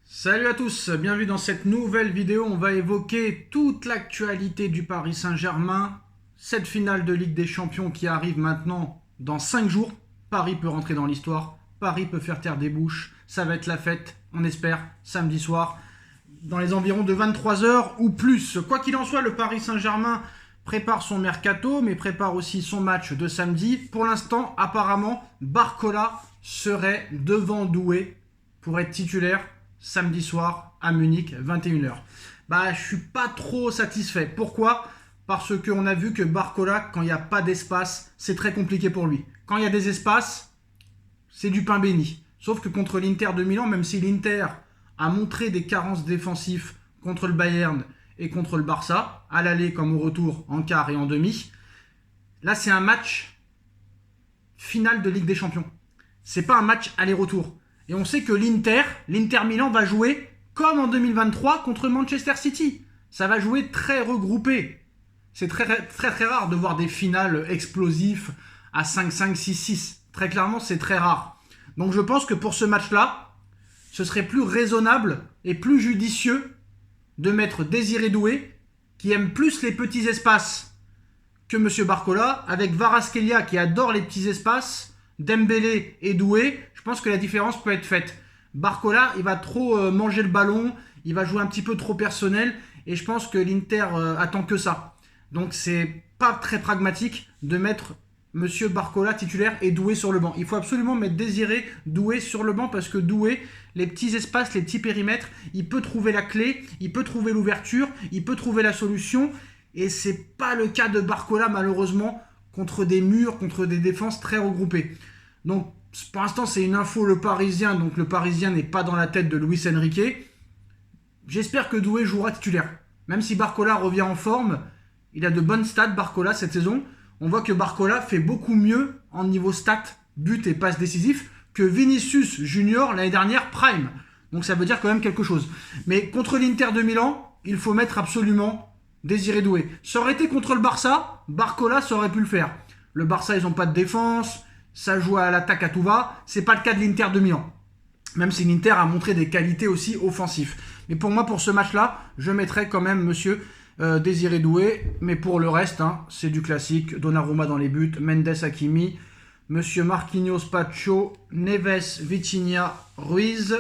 Salut à tous, bienvenue dans cette nouvelle vidéo. On va évoquer toute l'actualité du Paris Saint-Germain. Cette finale de Ligue des Champions qui arrive maintenant dans 5 jours. Paris peut rentrer dans l'histoire, Paris peut faire taire des bouches. Ça va être la fête, on espère, samedi soir, dans les environs de 23 h ou plus. Quoi qu'il en soit, le Paris Saint-Germain prépare son mercato, mais prépare aussi son match de samedi. Pour l'instant, apparemment, Barcola serait devant Doué pour être titulaire samedi soir à Munich, 21 h. Je suis pas trop satisfait. Pourquoi ? Parce qu'on a vu que Barcola, quand il n'y a pas d'espace, c'est très compliqué pour lui. Quand il y a des espaces, c'est du pain béni. Sauf que contre l'Inter de Milan, même si l'Inter a montré des carences défensives contre le Bayern et contre le Barça, à l'aller comme au retour, en quart et en demi, là c'est un match final de Ligue des Champions. C'est pas un match aller-retour. Et on sait que l'Inter Milan va jouer comme en 2023 contre Manchester City. Ça va jouer très regroupé. C'est très rare de voir des finales explosives à 5-5, 6-6. Très clairement, c'est très rare. Donc je pense que pour ce match-là, ce serait plus raisonnable et plus judicieux de mettre Désiré Doué, qui aime plus les petits espaces que M. Barcola, avec Kvaratskhelia qui adore les petits espaces, Dembélé et Doué. Je pense que la différence peut être faite. Barcola, il va trop manger le ballon, il va jouer un petit peu trop personnel, et je pense que l'Inter attend que ça. Donc c'est pas très pragmatique de mettre Monsieur Barcola titulaire et Doué sur le banc. Il faut absolument mettre Désiré Doué sur le banc parce que Doué, les petits espaces, les petits périmètres, il peut trouver la clé, il peut trouver l'ouverture, il peut trouver la solution. Et c'est pas le cas de Barcola malheureusement contre des murs, contre des défenses très regroupées. Donc pour l'instant c'est une info Le Parisien, donc le Parisien n'est pas dans la tête de Luis Enrique. J'espère que Doué jouera titulaire. Même si Barcola revient en forme, il a de bonnes stats Barcola cette saison. On voit que Barcola fait beaucoup mieux en niveau stats, but et passes décisifs que Vinicius Junior l'année dernière prime. Donc ça veut dire quand même quelque chose. Mais contre l'Inter de Milan, il faut mettre absolument Désiré Doué. Ça aurait été contre le Barça, Barcola ça aurait pu le faire. Le Barça ils n'ont pas de défense, ça joue à l'attaque à tout va. C'est pas le cas de l'Inter de Milan. Même si l'Inter a montré des qualités aussi offensives. Mais pour moi, pour ce match-là, je mettrais quand même monsieur Désiré Doué, mais pour le reste, c'est du classique. Donnarumma dans les buts, Mendes Hakimi, monsieur Marquinhos Pacho, Neves, Vitinha, Ruiz,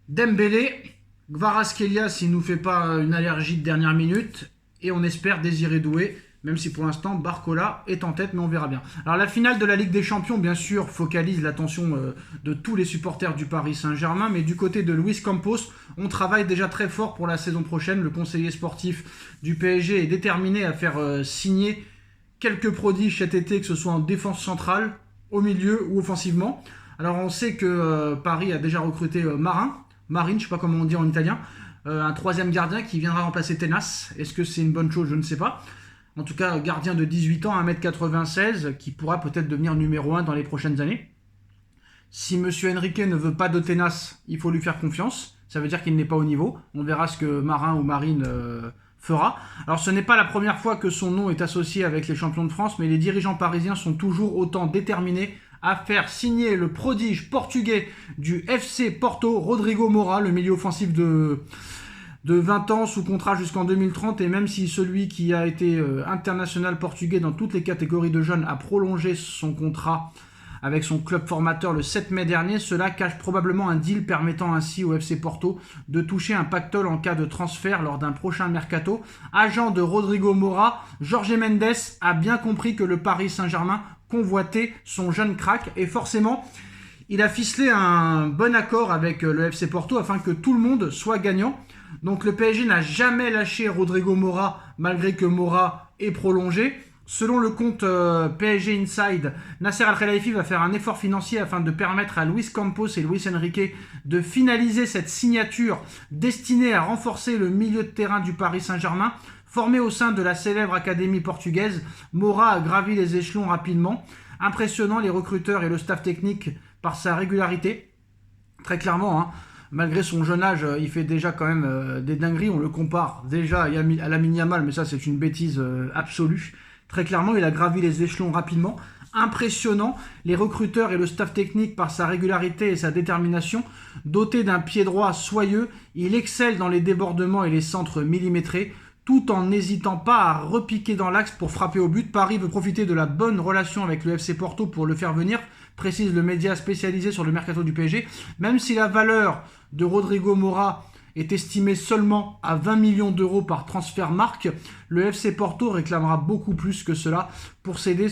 Dembélé, Kvaratskhelia s'il ne nous fait pas une allergie de dernière minute, et on espère Désiré Doué, même si pour l'instant Barcola est en tête, mais on verra bien. Alors la finale de la Ligue des Champions, bien sûr, focalise l'attention de tous les supporters du Paris Saint-Germain, mais du côté de Luis Campos, on travaille déjà très fort pour la saison prochaine. Le conseiller sportif du PSG est déterminé à faire signer quelques prodiges cet été, que ce soit en défense centrale, au milieu ou offensivement. Alors on sait que Paris a déjà recruté Marine, je ne sais pas comment on dit en italien, un troisième gardien qui viendra remplacer Tenas. Est-ce que c'est une bonne chose? Je ne sais pas. En tout cas, gardien de 18 ans, 1m96, qui pourra peut-être devenir numéro 1 dans les prochaines années. Si M. Enrique ne veut pas de Tenas, il faut lui faire confiance. Ça veut dire qu'il n'est pas au niveau. On verra ce que Marin ou Marine fera. Alors ce n'est pas la première fois que son nom est associé avec les champions de France, mais les dirigeants parisiens sont toujours autant déterminés à faire signer le prodige portugais du FC Porto, Rodrigo Moura, le milieu offensif de 20 ans sous contrat jusqu'en 2030, et même si celui qui a été international portugais dans toutes les catégories de jeunes a prolongé son contrat avec son club formateur le 7 mai dernier, cela cache probablement un deal permettant ainsi au FC Porto de toucher un pactole en cas de transfert lors d'un prochain mercato. Agent de Rodrigo Moura, Jorge Mendes a bien compris que le Paris Saint-Germain convoitait son jeune crack, et forcément il a ficelé un bon accord avec le FC Porto afin que tout le monde soit gagnant. Donc le PSG n'a jamais lâché Rodrigo Moura malgré que Moura est prolongé. Selon le compte PSG Inside, Nasser Al-Khelaifi va faire un effort financier afin de permettre à Luis Campos et Luis Enrique de finaliser cette signature destinée à renforcer le milieu de terrain du Paris Saint-Germain. Formé au sein de la célèbre académie portugaise, Moura a gravi les échelons rapidement, impressionnant les recruteurs et le staff technique par sa régularité. Très clairement, malgré son jeune âge, il fait déjà quand même des dingueries. On le compare déjà à Lamine Yamal, mais ça c'est une bêtise absolue. Très clairement, il a gravi les échelons rapidement. impressionnant. Les recruteurs et le staff technique, par sa régularité et sa détermination, doté d'un pied droit soyeux, il excelle dans les débordements et les centres millimétrés, tout en n'hésitant pas à repiquer dans l'axe pour frapper au but. Paris veut profiter de la bonne relation avec le FC Porto pour le faire venir, précise le média spécialisé sur le mercato du PSG. Même si la valeur de Rodrigo Mora est estimée seulement à 20 millions d'euros par Transfermarkt, le FC Porto réclamera beaucoup plus que cela pour céder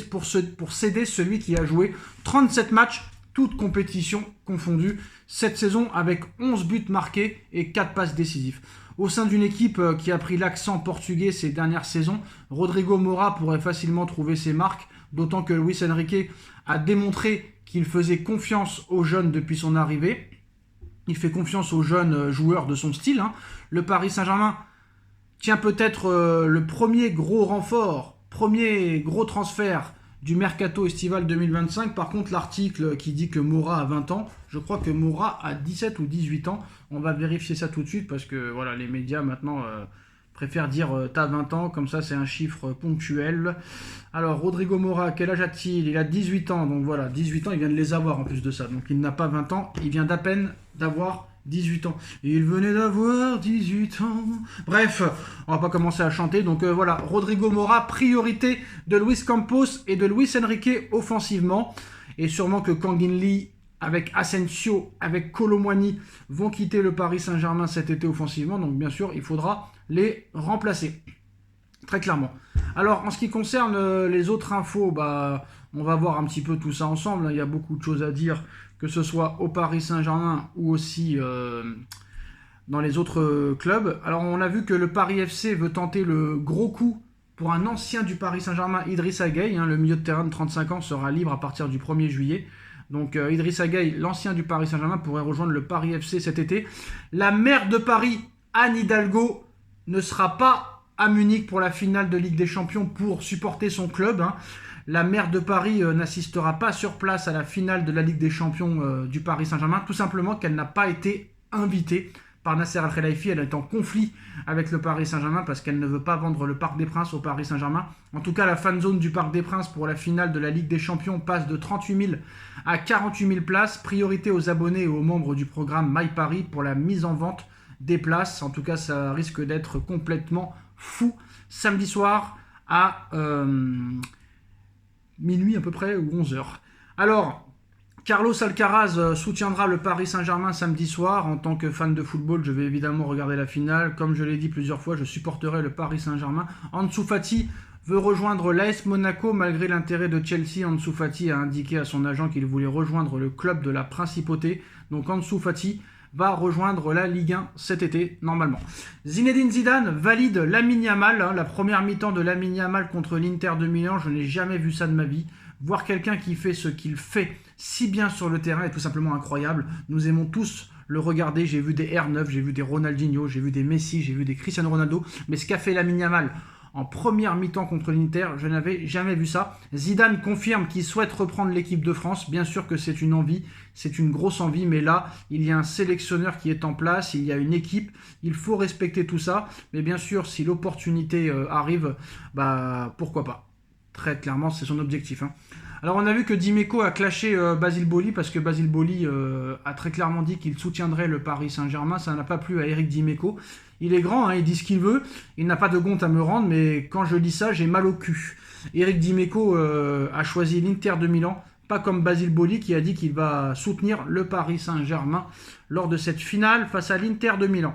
celui qui a joué 37 matchs, toutes compétitions confondues, cette saison, avec 11 buts marqués et 4 passes décisives. Au sein d'une équipe qui a pris l'accent portugais ces dernières saisons, Rodrigo Mora pourrait facilement trouver ses marques, d'autant que Luis Enrique a démontré qu'il faisait confiance aux jeunes depuis son arrivée. Il fait confiance aux jeunes joueurs de son style. Le Paris Saint-Germain tient peut-être le premier gros renfort, premier gros transfert du mercato estival 2025. Par contre, l'article qui dit que Mora a 20 ans, je crois que Mora a 17 ou 18 ans. On va vérifier ça tout de suite parce que voilà, les médias maintenant préfèrent dire t'as 20 ans, comme ça c'est un chiffre ponctuel. Alors, Rodrigo Mora, quel âge a-t-il? Il a 18 ans, donc voilà, 18 ans, il vient de les avoir en plus de ça. Donc il n'a pas 20 ans, il vient d'à peine d'avoir 18 ans. Il venait d'avoir 18 ans. Bref, on va pas commencer à chanter. Donc voilà, Rodrigo Mora, priorité de Luis Campos et de Luis Enrique offensivement. Et sûrement que Kangin Lee, avec Asensio, avec Kolo Muani, vont quitter le Paris Saint-Germain cet été offensivement. Donc bien sûr, il faudra les remplacer. Très clairement. Alors, en ce qui concerne les autres infos, on va voir un petit peu tout ça ensemble. Il y a beaucoup de choses à dire, que ce soit au Paris Saint-Germain ou aussi dans les autres clubs. Alors, on a vu que le Paris FC veut tenter le gros coup pour un ancien du Paris Saint-Germain, Idrissa Gueye. Le milieu de terrain de 35 ans sera libre à partir du 1er juillet. Donc, Idrissa Gueye, l'ancien du Paris Saint-Germain, pourrait rejoindre le Paris FC cet été. La maire de Paris, Anne Hidalgo, ne sera pas à Munich pour la finale de Ligue des Champions pour supporter son club. La maire de Paris n'assistera pas sur place à la finale de la Ligue des Champions du Paris Saint-Germain, tout simplement qu'elle n'a pas été invitée par Nasser Al-Khelaifi. Elle est en conflit avec le Paris Saint-Germain parce qu'elle ne veut pas vendre le Parc des Princes au Paris Saint-Germain. En tout cas, la fan zone du Parc des Princes pour la finale de la Ligue des Champions passe de 38 000 à 48 000 places. Priorité aux abonnés et aux membres du programme My Paris pour la mise en vente des places. En tout cas, ça risque d'être complètement fou. Samedi soir à minuit à peu près, ou 11h. Alors, Carlos Alcaraz soutiendra le Paris Saint-Germain samedi soir. En tant que fan de football, je vais évidemment regarder la finale. Comme je l'ai dit plusieurs fois, je supporterai le Paris Saint-Germain. Ansu Fati veut rejoindre l'AS Monaco malgré l'intérêt de Chelsea. Ansu Fati a indiqué à son agent qu'il voulait rejoindre le club de la Principauté. Donc Ansu Fati va rejoindre la Ligue 1 cet été, normalement. Zinedine Zidane valide Lamine Yamal. La première mi-temps de Lamine Yamal contre l'Inter de Milan, je n'ai jamais vu ça de ma vie. Voir quelqu'un qui fait ce qu'il fait si bien sur le terrain est tout simplement incroyable. Nous aimons tous le regarder. J'ai vu des R9, j'ai vu des Ronaldinho, j'ai vu des Messi, j'ai vu des Cristiano Ronaldo. Mais ce qu'a fait Lamine Yamal en première mi-temps contre l'Inter, je n'avais jamais vu ça. Zidane confirme qu'il souhaite reprendre l'équipe de France. Bien sûr que c'est une envie, c'est une grosse envie, mais là, il y a un sélectionneur qui est en place, il y a une équipe, il faut respecter tout ça. Mais bien sûr, si l'opportunité arrive, pourquoi pas. Très clairement, c'est son objectif. Alors on a vu que Dimeco a clashé Basile Boli parce que Basile Boli a très clairement dit qu'il soutiendrait le Paris Saint-Germain. Ça n'a pas plu à Eric Dimeco. Il est grand, il dit ce qu'il veut. Il n'a pas de compte à me rendre, mais quand je dis ça, j'ai mal au cul. Eric Dimeco a choisi l'Inter de Milan, pas comme Basile Boli qui a dit qu'il va soutenir le Paris Saint-Germain lors de cette finale face à l'Inter de Milan.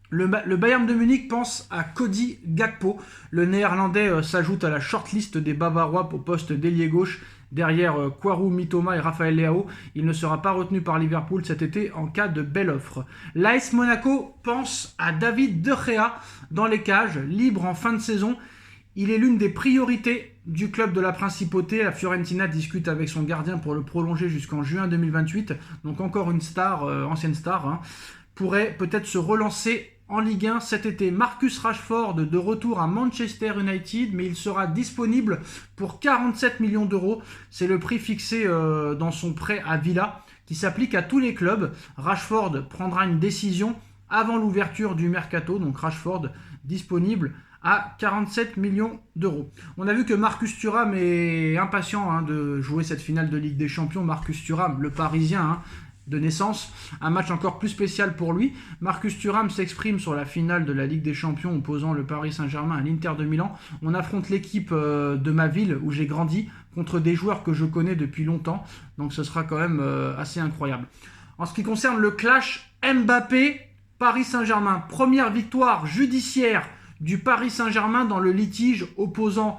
Le Bayern de Munich pense à Cody Gakpo. Le néerlandais s'ajoute à la shortlist des Bavarois au poste d'ailier gauche derrière Kouarou, Mitoma et Raphaël Leao. Il ne sera pas retenu par Liverpool cet été en cas de belle offre. L'AS Monaco pense à David De Gea dans les cages, libre en fin de saison. Il est l'une des priorités du club de la Principauté. La Fiorentina discute avec son gardien pour le prolonger jusqu'en juin 2028. Donc encore une star, ancienne star, pourrait peut-être se relancer en Ligue 1 cet été. Marcus Rashford de retour à Manchester United, mais il sera disponible pour 47 millions d'euros. C'est le prix fixé dans son prêt à Villa qui s'applique à tous les clubs. Rashford prendra une décision avant l'ouverture du mercato, donc Rashford disponible à 47 millions d'euros. On a vu que Marcus Thuram est impatient de jouer cette finale de Ligue des Champions. Marcus Thuram, le Parisien de naissance, un match encore plus spécial pour lui. Marcus Thuram s'exprime sur la finale de la Ligue des Champions opposant le Paris Saint-Germain à l'Inter de Milan. On affronte l'équipe de ma ville où j'ai grandi contre des joueurs que je connais depuis longtemps, donc ce sera quand même assez incroyable. En ce qui concerne le clash Mbappé-Paris Saint-Germain, première victoire judiciaire du Paris Saint-Germain dans le litige opposant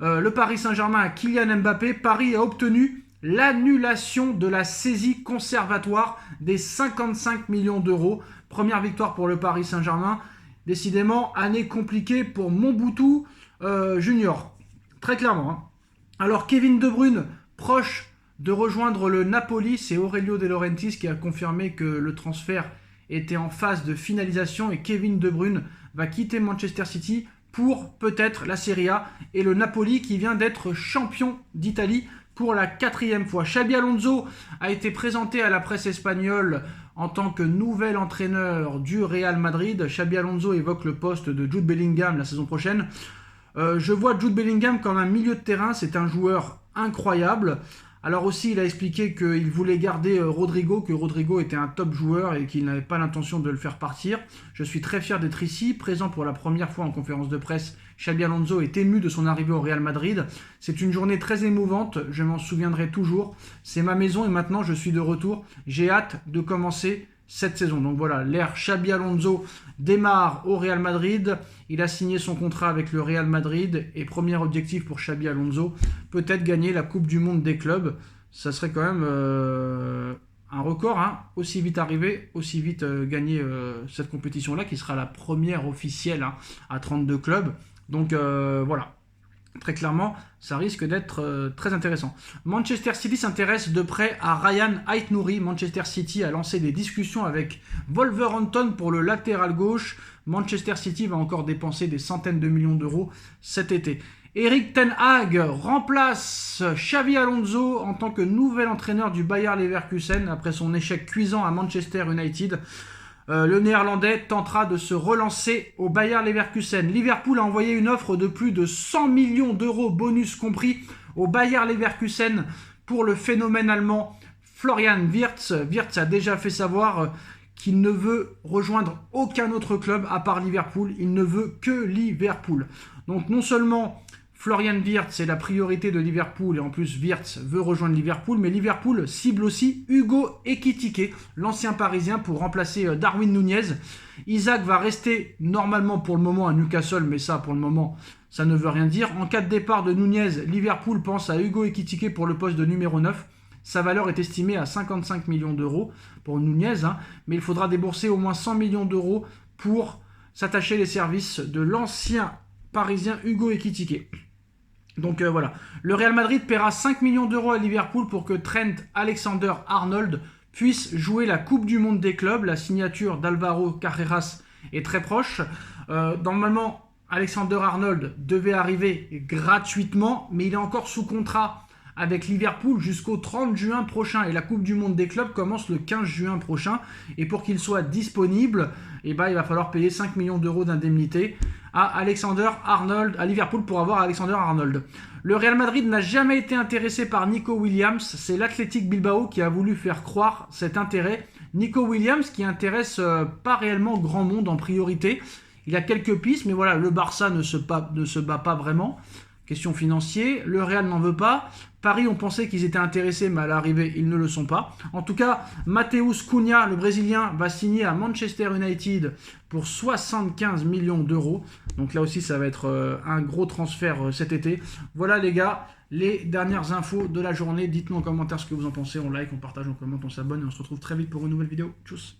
le Paris Saint-Germain à Kylian Mbappé. Paris a obtenu l'annulation de la saisie conservatoire des 55 millions d'euros. Première victoire pour le Paris Saint-Germain. Décidément, année compliquée pour Mobutu Junior. Très clairement. Alors, Kevin De Bruyne, proche de rejoindre le Napoli, c'est Aurelio De Laurentiis qui a confirmé que le transfert était en phase de finalisation et Kevin De Bruyne va quitter Manchester City pour peut-être la Serie A et le Napoli qui vient d'être champion d'Italie pour la 4e fois. Xabi Alonso a été présenté à la presse espagnole en tant que nouvel entraîneur du Real Madrid. Xabi Alonso évoque le poste de Jude Bellingham la saison prochaine. Je vois Jude Bellingham comme un milieu de terrain, c'est un joueur incroyable. Alors aussi, il a expliqué qu'il voulait garder Rodrigo, que Rodrigo était un top joueur et qu'il n'avait pas l'intention de le faire partir. Je suis très fier d'être ici, présent pour la première fois en conférence de presse. Xabi Alonso est ému de son arrivée au Real Madrid. C'est une journée très émouvante, je m'en souviendrai toujours. C'est ma maison et maintenant je suis de retour. J'ai hâte de commencer cette saison. Donc voilà, l'ère Xabi Alonso démarre au Real Madrid. Il a signé son contrat avec le Real Madrid et premier objectif pour Xabi Alonso, peut-être gagner la Coupe du Monde des clubs. Ça serait quand même un record, aussi vite arrivé, aussi vite gagner cette compétition-là, qui sera la première officielle à 32 clubs. Donc voilà. Très clairement, ça risque d'être très intéressant. Manchester City s'intéresse de près à Ryan Aït-Nouri. Manchester City a lancé des discussions avec Wolverhampton pour le latéral gauche. Manchester City va encore dépenser des centaines de millions d'euros cet été. Erik ten Hag remplace Xabi Alonso en tant que nouvel entraîneur du Bayer Leverkusen après son échec cuisant à Manchester United. Le Néerlandais tentera de se relancer au Bayer Leverkusen. Liverpool a envoyé une offre de plus de 100 millions d'euros, bonus compris, au Bayer Leverkusen pour le phénomène allemand Florian Wirtz. Wirtz a déjà fait savoir qu'il ne veut rejoindre aucun autre club à part Liverpool. Il ne veut que Liverpool. Donc non seulement Florian Wirtz est la priorité de Liverpool et en plus Wirtz veut rejoindre Liverpool, mais Liverpool cible aussi Hugo Ekitike, l'ancien parisien, pour remplacer Darwin Nunez. Isaac va rester normalement pour le moment à Newcastle, mais ça pour le moment ça ne veut rien dire. En cas de départ de Nunez, Liverpool pense à Hugo Ekitike pour le poste de numéro 9. Sa valeur est estimée à 55 millions d'euros pour Nunez, mais il faudra débourser au moins 100 millions d'euros pour s'attacher les services de l'ancien parisien Hugo Ekitike. Donc voilà, le Real Madrid paiera 5 millions d'euros à Liverpool pour que Trent Alexander-Arnold puisse jouer la Coupe du Monde des clubs. La signature d'Alvaro Carreras est très proche. Normalement, Alexander-Arnold devait arriver gratuitement, mais il est encore sous contrat avec Liverpool jusqu'au 30 juin prochain. Et la Coupe du Monde des clubs commence le 15 juin prochain. Et pour qu'il soit disponible, il va falloir payer 5 millions d'euros d'indemnité à Alexander-Arnold, à Liverpool pour avoir Alexander-Arnold. Le Real Madrid n'a jamais été intéressé par Nico Williams. C'est l'Athletic Bilbao qui a voulu faire croire cet intérêt. Nico Williams qui intéresse pas réellement grand monde en priorité. Il y a quelques pistes, mais voilà, le Barça ne se bat pas vraiment. Question financière, le Real n'en veut pas. Paris ont pensé qu'ils étaient intéressés, mais à l'arrivée, ils ne le sont pas. En tout cas, Mateus Cunha, le Brésilien, va signer à Manchester United pour 75 millions d'euros. Donc là aussi, ça va être un gros transfert cet été. Voilà les gars, les dernières infos de la journée. Dites-nous en commentaire ce que vous en pensez. On like, on partage, on commente, on s'abonne et on se retrouve très vite pour une nouvelle vidéo. Tchuss.